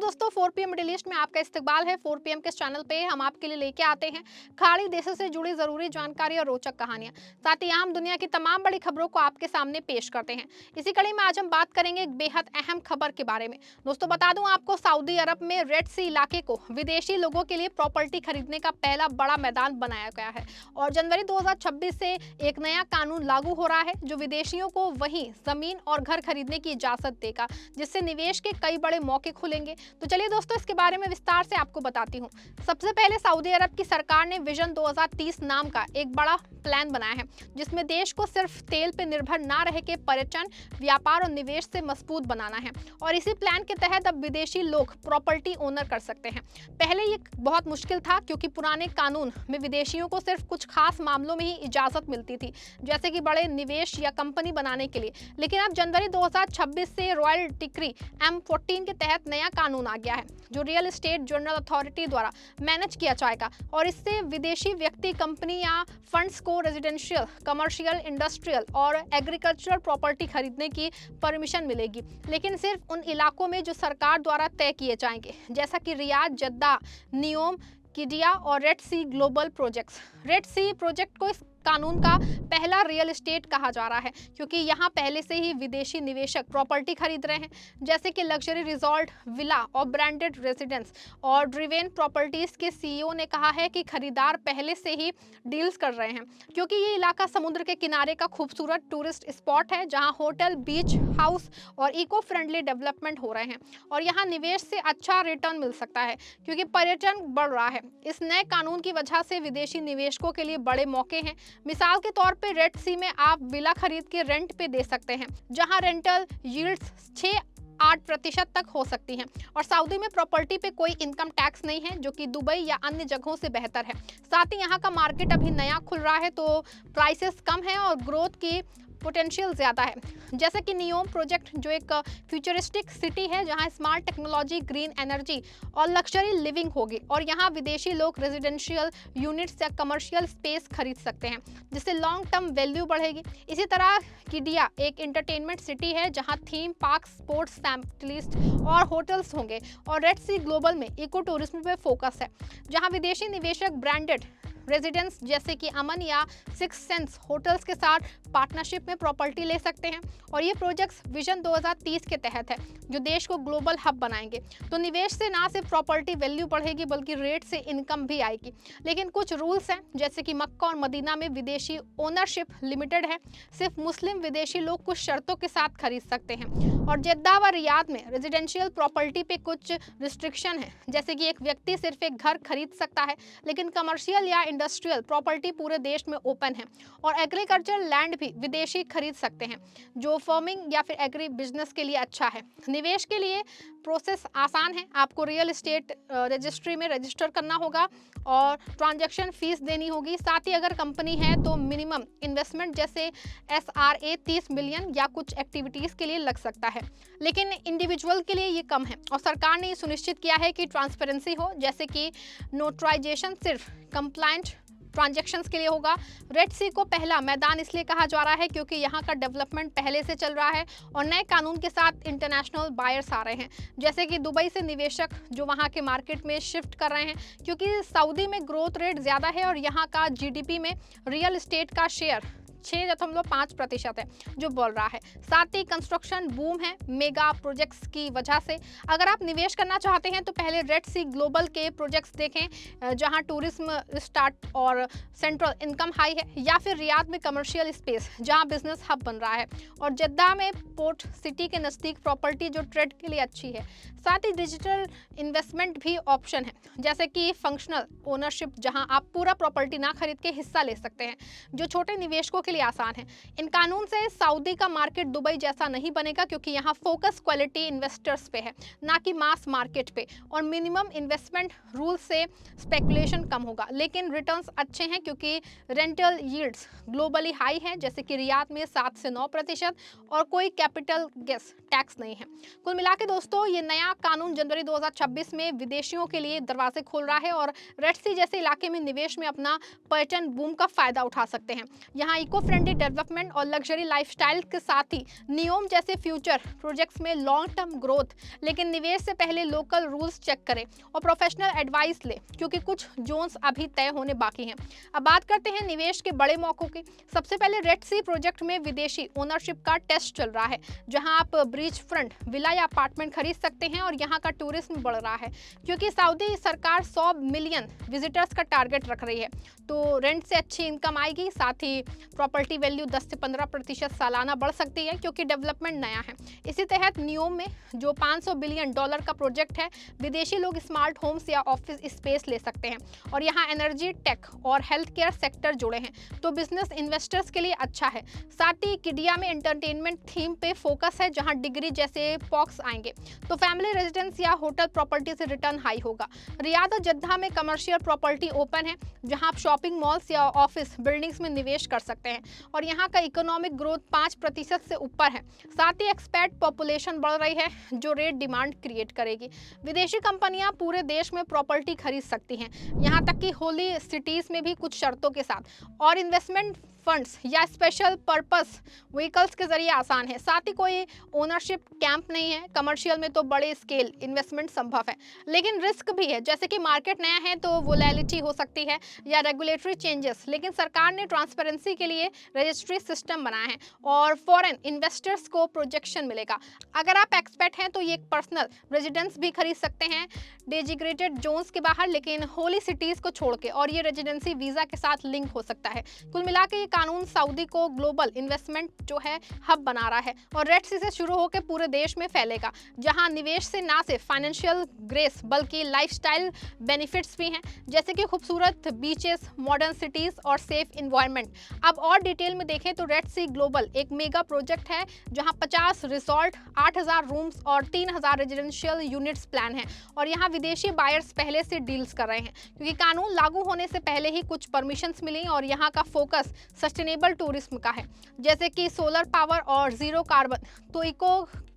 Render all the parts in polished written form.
दोस्तों, 4 PM middle east में आपका इस्तकबाल है। 4 पीएम के इस चैनल पे हम आपके लिए लेके आते हैं खाड़ी देशों से जुड़ी जरूरी जानकारी और रोचक कहानियां। साथ ही यहाँ हम दुनिया की तमाम बड़ी खबरों को आपके सामने पेश करते हैं। इसी कड़ी में आज हम बात करेंगे एक बेहद अहम खबर के बारे में। दोस्तों, बता दूं आपको, सऊदी अरब में रेड सी इलाके को विदेशी लोगों के लिए प्रॉपर्टी खरीदने का पहला बड़ा मैदान बनाया गया है और जनवरी 2026 से एक नया कानून लागू हो रहा है जो विदेशियों को वहीं जमीन और घर खरीदने की इजाजत देगा, जिससे निवेश के कई बड़े मौके खुलेंगे। तो चलिए दोस्तों, इसके बारे में विस्तार से आपको बताती हूँ। सबसे पहले सऊदी अरब की सरकार ने विजन 2030 नाम का एक बड़ा प्लान बनाया है, जिसमें देश को सिर्फ तेल पर निर्भर ना रह के पर्यटन, व्यापार और निवेश से मजबूत बनाना है। और इसी प्लान के तहत अब विदेशी लोग प्रॉपर्टी ओनर कर सकते हैं। पहले ये बहुत मुश्किल था, क्योंकि पुराने कानून में विदेशियों को सिर्फ कुछ खास मामलों में ही इजाजत मिलती थी, जैसे कि बड़े निवेश या कंपनी बनाने के लिए। लेकिन अब जनवरी 2026 से रॉयल डिक्री M14 के तहत नया कानून आ गया है, जो रियल एस्टेट जनरल अथॉरिटी द्वारा मैनेज किया जाएगा। और इससे विदेशी व्यक्ति, कंपनी या फंड्स को रेजिडेंशियल, कमर्शियल, इंडस्ट्रियल और एग्रीकल्चरल प्रॉपर्टी खरीदने की परमिशन मिलेगी, लेकिन सिर्फ उन इलाकों में जो सरकार द्वारा तय किए जाएंगे, जैसा कि रियाद, जद्दा, नियोम, किडिया और Red Sea global projects. Red Sea project को इस कानून का पहला रियल एस्टेट कहा जा रहा है, क्योंकि यहाँ पहले से ही विदेशी निवेशक प्रॉपर्टी खरीद रहे हैं, जैसे कि लग्जरी रिजॉर्ट, विला और ब्रांडेड रेजिडेंस। और ड्रिवेन प्रॉपर्टीज के सीईओ ने कहा है कि खरीदार पहले से ही डील्स कर रहे हैं, क्योंकि ये इलाका समुद्र के किनारे का खूबसूरत टूरिस्ट स्पॉट है, जहाँ होटल, बीच हाउस और इको फ्रेंडली डेवलपमेंट हो रहे हैं। और यहाँ निवेश से अच्छा रिटर्न मिल सकता है, क्योंकि पर्यटन बढ़ रहा है। इस नए कानून की वजह से विदेशी निवेशकों के लिए बड़े मौके हैं। मिसाल के तौर पे रेड सी में आप विला खरीद के रेंट पे दे सकते हैं, जहां रेंटल यील्ड्स 6-8% तक हो सकती हैं। और सऊदी में प्रॉपर्टी पे कोई इनकम टैक्स नहीं है, जो कि दुबई या अन्य जगहों से बेहतर है। साथ ही यहाँ का मार्केट अभी नया खुल रहा है, तो प्राइसेस कम है और ग्रोथ की पोटेंशियल ज़्यादा है। जैसे कि नियोम प्रोजेक्ट, जो एक फ्यूचरिस्टिक सिटी है, जहां स्मार्ट टेक्नोलॉजी, ग्रीन एनर्जी और लग्जरी लिविंग होगी। और यहां विदेशी लोग रेजिडेंशियल यूनिट्स या कमर्शियल स्पेस खरीद सकते हैं, जिससे लॉन्ग टर्म वैल्यू बढ़ेगी। इसी तरह किडिया एक एंटरटेनमेंट सिटी है, जहां थीम पार्क, स्पोर्ट्स फैसिलिटीज और होटल्स होंगे। और रेड सी ग्लोबल में इको टूरिज्म पे फोकस है, जहां विदेशी निवेशक ब्रांडेड रेजिडेंस जैसे कि अमन या सिक्स सेंस होटल्स के साथ पार्टनरशिप में प्रॉपर्टी ले सकते हैं। और ये प्रोजेक्ट्स विजन 2030 के तहत है, जो देश को ग्लोबल हब बनाएंगे। तो निवेश से ना सिर्फ प्रॉपर्टी वैल्यू बढ़ेगी, बल्कि रेट से इनकम भी आएगी। लेकिन कुछ रूल्स हैं, जैसे कि मक्का और मदीना में विदेशी ओनरशिप लिमिटेड है, सिर्फ मुस्लिम विदेशी लोग कुछ शर्तों के साथ खरीद सकते हैं। और जद्दा व रियाद में रेजिडेंशियल प्रॉपर्टी पे कुछ रिस्ट्रिक्शन है, जैसे कि एक व्यक्ति सिर्फ एक घर खरीद सकता है, लेकिन कमर्शियल या इंडस्ट्रियल प्रॉपर्टी पूरे देश में ओपन है। और एग्रीकल्चर लैंड भी विदेशी खरीद सकते हैं, जो फार्मिंग या फिर एग्री बिजनेस के लिए अच्छा है। निवेश के लिए प्रोसेस आसान है। आपको रियल एस्टेट रजिस्ट्री में रजिस्टर करना होगा और ट्रांजैक्शन फीस देनी होगी। साथ ही अगर कंपनी है तो मिनिमम इन्वेस्टमेंट जैसे SRA 30 मिलियन या कुछ एक्टिविटीज़ के लिए लग सकता है, लेकिन इंडिविजुअल के लिए ये कम है। और सरकार ने ये सुनिश्चित किया है कि ट्रांसपेरेंसी हो, जैसे कि नोटराइजेशन सिर्फ कंप्लायंट ट्रांजैक्शंस के लिए होगा। रेड सी को पहला मैदान इसलिए कहा जा रहा है, क्योंकि यहाँ का डेवलपमेंट पहले से चल रहा है और नए कानून के साथ इंटरनेशनल बायर्स आ रहे हैं, जैसे कि दुबई से निवेशक जो वहाँ के मार्केट में शिफ्ट कर रहे हैं, क्योंकि सऊदी में ग्रोथ रेट ज़्यादा है और यहाँ का GDP में रियल एस्टेट का शेयर 6.5% है, जो बोल रहा है। साथ ही कंस्ट्रक्शन बूम है मेगा प्रोजेक्ट्स की वजह से। अगर आप निवेश करना चाहते हैं तो पहले रेड सी ग्लोबल के प्रोजेक्ट्स देखें, जहां टूरिज्म स्टार्ट और सेंट्रल इनकम हाई है, या फिर रियाद में कमर्शियल स्पेस जहां बिजनेस हब बन रहा है, और जद्दा में पोर्ट सिटी के नज़दीक प्रॉपर्टी जो ट्रेड के लिए अच्छी है। साथ ही डिजिटल इन्वेस्टमेंट भी ऑप्शन है, जैसे कि फंक्शनल ओनरशिप, जहां आप पूरा प्रॉपर्टी ना खरीद के हिस्सा ले सकते हैं, जो छोटे निवेशकों के लिए आसान है। इन कानून से सऊदी का मार्केट दुबई जैसा नहीं बनेगा, क्योंकि यहाँ फोकस क्वालिटी इन्वेस्टर्स पे है, ना कि मास मार्केट पे। और मिनिमम इन्वेस्टमेंट रूल से स्पेकुलेशन कम होगा, लेकिन रिटर्न्स अच्छे हैं, क्योंकि रेंटल यील्ड्स ग्लोबली हाई है, जैसे कि रियाद में 7 से 9% और कोई कैपिटल गेस टैक्स नहीं है। कुल मिला के दोस्तों, ये नया कानून जनवरी 2026 में विदेशियों के लिए दरवाजे खोल रहा है और रेड सी जैसे इलाके में निवेश में अपना पर्यटन बूम का फायदा उठा सकते हैं। यहाँ इको फ्रेंडली डेवलपमेंट और लग्जरी लाइफस्टाइल के साथ ही नियोम जैसे फ्यूचर प्रोजेक्ट्स में लॉन्ग टर्म ग्रोथ। लेकिन निवेश से पहले लोकल रूल्स चेक करें और प्रोफेशनल एडवाइस ले, क्योंकि कुछ जोन्स अभी तय होने बाकी हैं। अब बात करते हैं निवेश के बड़े मौकों की। सबसे पहले रेड सी प्रोजेक्ट में विदेशी ओनरशिप का टेस्ट चल रहा है, जहां आप ब्रिज फ्रंट विला या अपार्टमेंट खरीद सकते हैं और यहां का टूरिज्म बढ़ रहा है, क्योंकि सऊदी सरकार 100 मिलियन विजिटर्स का टारगेट रख रही है। तो रेंट से अच्छी इनकम आएगी, साथ ही प्रॉपर्टी वैल्यू 10 से 15% सालाना बढ़ सकती है, क्योंकि डेवलपमेंट नया है। इसी तहत नियोम में जो $500 बिलियन का प्रोजेक्ट है, विदेशी लोग स्मार्ट होम्स या ऑफिस स्पेस ले सकते हैं और यहाँ एनर्जी, टेक और हेल्थ केयर सेक्टर जुड़े हैं, तो बिजनेस इन्वेस्टर्स के लिए अच्छा है। साथ ही किडिया में एंटरटेनमेंट थीम पे फोकस है, जहां डिग्री जैसे पॉक्स आएंगे, तो फैमिली रेजिडेंस या होटल प्रॉपर्टी से रिटर्न हाई होगा। रियाद और जद्दा में कमर्शियल प्रॉपर्टी ओपन है, जहां आप शॉपिंग मॉल्स या ऑफिस बिल्डिंग्स में निवेश कर सकते हैं और यहाँ का इकोनॉमिक ग्रोथ 5% से ऊपर है। साथ ही एक्सपैट पॉपुलेशन बढ़ रही है, जो रेट डिमांड क्रिएट करेगी। विदेशी कंपनियां पूरे देश में प्रॉपर्टी खरीद सकती हैं, यहाँ तक कि होली सिटीज में भी कुछ शर्तों के साथ, और इन्वेस्टमेंट फंड्स या स्पेशल पर्पस व्हीकल्स के जरिए आसान है। साथ ही कोई ओनरशिप कैंप नहीं है। कमर्शियल में तो बड़े स्केल इन्वेस्टमेंट संभव है, लेकिन रिस्क भी है, जैसे कि मार्केट नया है तो वोलेटिलिटी हो सकती है या रेगुलेटरी चेंजेस। लेकिन सरकार ने ट्रांसपेरेंसी के लिए रजिस्ट्री सिस्टम बनाया है और फॉरेन इन्वेस्टर्स को प्रोजेक्शन मिलेगा। अगर आप एक्सपर्ट हैं तो ये एक पर्सनल रेजिडेंस भी खरीद सकते हैं डेजिग्रेटेड जोन्स के बाहर, लेकिन होली सिटीज को छोड़ के, और ये रेजिडेंसी वीजा के साथ लिंक हो सकता है। कुल मिला के ये कानून सऊदी को ग्लोबल इन्वेस्टमेंट जो है हब बना रहा है और रेड सी से शुरू होकर पूरे देश में फैलेगा, जहां निवेश से ना सिर्फ फाइनेंशियल ग्रेस बल्कि लाइफस्टाइल बेनिफिट्स भी हैं, जैसे कि खूबसूरत बीचेस, मॉडर्न सिटीज और सेफ इन्वायरमेंट। अब और डिटेल में देखें तो रेड सी ग्लोबल एक मेगा प्रोजेक्ट है, जहां 50 रिसोर्ट, 8000 रूम्स और 3000 रेजिडेंशियल यूनिट्स प्लान है और यहाँ विदेशी बायर्स पहले से डील्स कर रहे हैं, क्योंकि कानून लागू होने से पहले ही कुछ परमिशंस मिली और यहाँ का फोकस सस्टेनेबल टूरिज्म का है, जैसे कि सोलर पावर और जीरो कार्बन। तो इको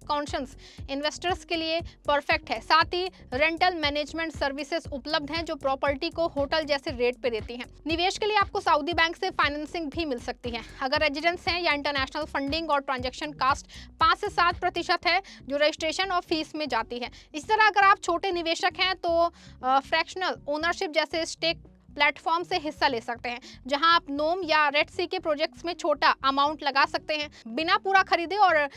कॉन्शियस इन्वेस्टर्स के लिए परफेक्ट है। साथ ही रेंटल मैनेजमेंट सर्विसेज उपलब्ध हैं, जो प्रॉपर्टी को होटल जैसे रेट पे देती हैं। निवेश के लिए आपको सऊदी बैंक से फाइनेंसिंग भी मिल सकती है, अगर रेजिडेंस हैं या इंटरनेशनल फंडिंग और ट्रांजैक्शन कास्ट 5 से 7% है, जो रजिस्ट्रेशन और फीस में जाती है। इस तरह अगर आप छोटे निवेशक हैं तो फ्रैक्शनल ओनरशिप जैसे स्टेक प्लेटफॉर्म से हिस्सा ले सकते हैं, जहां आप नोम या रेड सी के प्रोजेक्ट्स में छोटा अमाउंट लगा सकते हैं, बिना पूरा खरीदे, और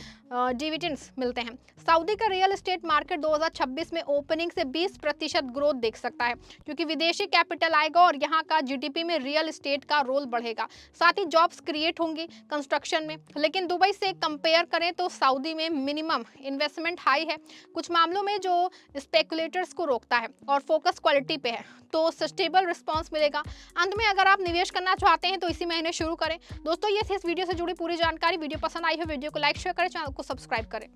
डिविडेंड्स मिलते हैं। सऊदी का रियल एस्टेट मार्केट 2026 में ओपनिंग से 20% ग्रोथ देख सकता है, क्योंकि विदेशी कैपिटल आएगा और यहाँ का जीडीपी में रियल एस्टेट का रोल बढ़ेगा। साथ ही जॉब्स क्रिएट होंगी कंस्ट्रक्शन में। लेकिन दुबई से कंपेयर करें तो सऊदी में मिनिमम इन्वेस्टमेंट हाई है, कुछ मामलों में जो स्पेकुलेटर्स को रोकता है, और फोकस क्वालिटी पे है, तो सस्टेबल रिस्पॉन्स मिलेगा। अंत में अगर आप निवेश करना चाहते हैं तो इसी महीने शुरू करें। दोस्तों, ये थी इस वीडियो से जुड़ी पूरी जानकारी। वीडियो पसंद आई हो वीडियो को लाइक शेयर करें, चैनल को सब्सक्राइब करें।